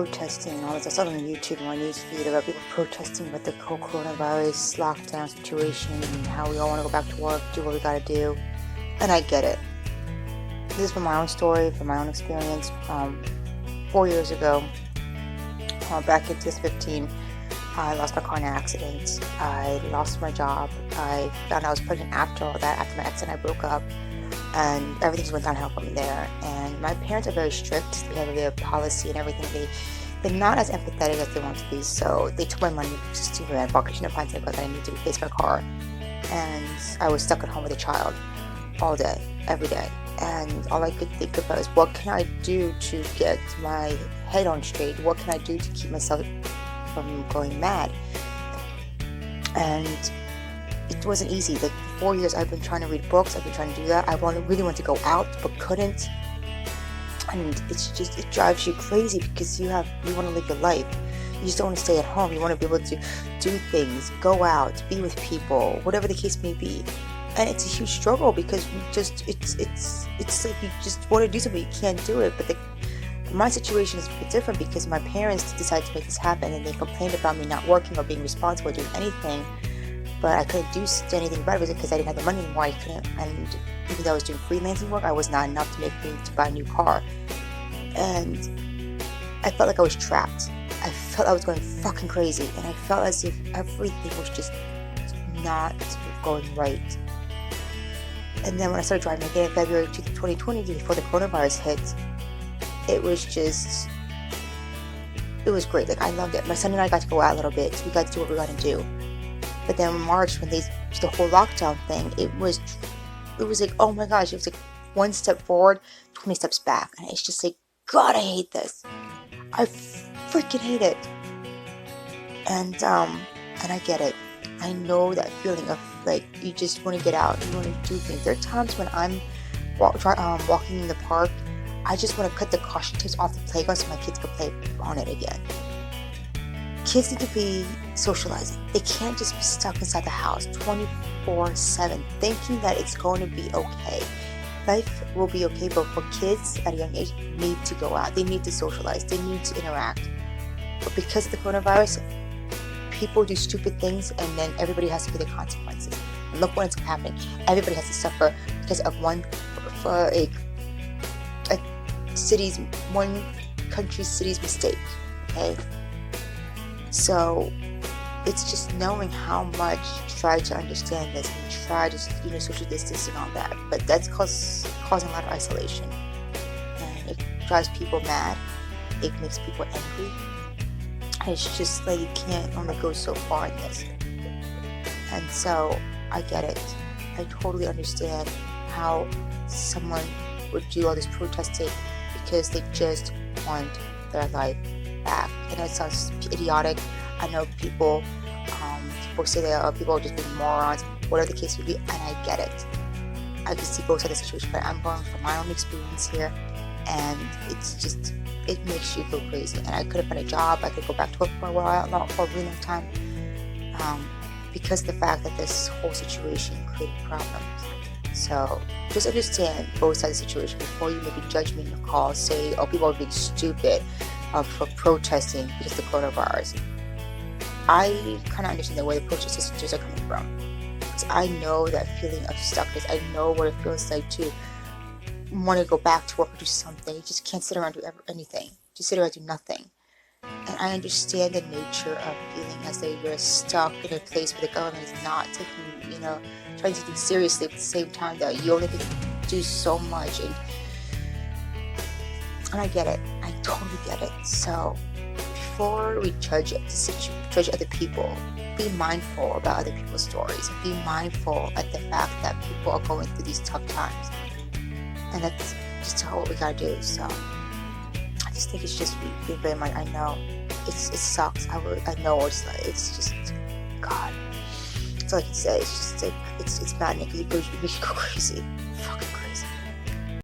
protesting and all this. I saw on YouTube and my news feed about people protesting about the whole coronavirus lockdown situation and how we all want to go back to work, do what we gotta do. And I get it. This is from my own story, from my own experience. 4 years ago, back in 2015, I lost my car in an accident. I lost my job. I found out I was pregnant after all that, after my ex and I broke up. And everything just went downhill from there. And my parents are very strict. They have their policy and everything. They're not as empathetic as they want to be. So they took my money just to my pocket. In hindsight, but I needed to replace my car. And I was stuck at home with a child all day, every day. And all I could think about is, what can I do to get my head on straight? What can I do to keep myself from going mad? And it wasn't easy. Like, 4 years I've been trying to read books, I've been trying to do that. I really wanted to go out but couldn't. And it drives you crazy because you want to live your life. You just don't want to stay at home. You want to be able to do things, go out, be with people, whatever the case may be. And it's a huge struggle because it's like you just want to do something, you can't do it. But my situation is a bit different because my parents decided to make this happen, and they complained about me not working or being responsible or doing anything. But I couldn't do anything about it because I didn't have the money anymore. I couldn't, and even though I was doing freelancing work, I was not enough to make me to buy a new car. And I felt like I was trapped. I felt I was going fucking crazy, and I felt as if everything was just not going right. And then when I started driving again in February 2020, before the coronavirus hit, it was great. Like, I loved it. My son and I got to go out a little bit. So we got to do what we got to do. But then in March, when the whole lockdown thing, it was like, oh my gosh, it was like one step forward, 20 steps back. And it's just like, God, I hate this. I freaking hate it. And I get it. I know that feeling of, like, you just want to get out, you want to do things. There are times when I'm walking in the park, I just want to cut the caution tapes off the playground so my kids can play on it again. Kids need to be socializing. They can't just be stuck inside the house 24/7 thinking that it's going to be okay. Life will be okay, but for kids at a young age, they need to go out. They need to socialize. They need to interact. But because of the coronavirus, people do stupid things, and then everybody has to pay the consequences. And look what's happening. Everybody has to suffer because of one country's city's mistake. Okay, so it's just knowing how much you try to understand this and try to social distance and all that, but that's causing a lot of isolation, and it drives people mad. It makes people angry. It's just like you can't only go so far in this. And so I get it. I totally understand how someone would do all this protesting because they just want their life back. And that sounds idiotic. I know people say that people are just being morons, whatever the case would be, and I get it. I can see both sides of the situation, but I'm going from my own experience here, and it makes you feel crazy. And I couldn't find a job. I could go back to work for a while, not for a really long time, because of the fact that this whole situation created problems. So just understand both sides of the situation before you make a judgment call. Say, oh, people are being stupid for protesting because of the coronavirus. I kind of understand where the protesters are coming from, because I know that feeling of stuckness. I know what it feels like to want to go back to work or do something. You just can't sit around and do anything. Just sit around and do nothing. And I understand the nature of feeling as though you're stuck in a place where the government is not taking, trying to take things seriously, at the same time that you only can do so much. And I get it. I totally get it. So before we judge other people, be mindful about other people's stories, and be mindful at the fact that people are going through these tough times. And that's just what we gotta do. So I just think it's just being very much. I know it sucks. I know it's just God. That's all I can say. It's just like it's maddening because it makes you go crazy, fucking crazy.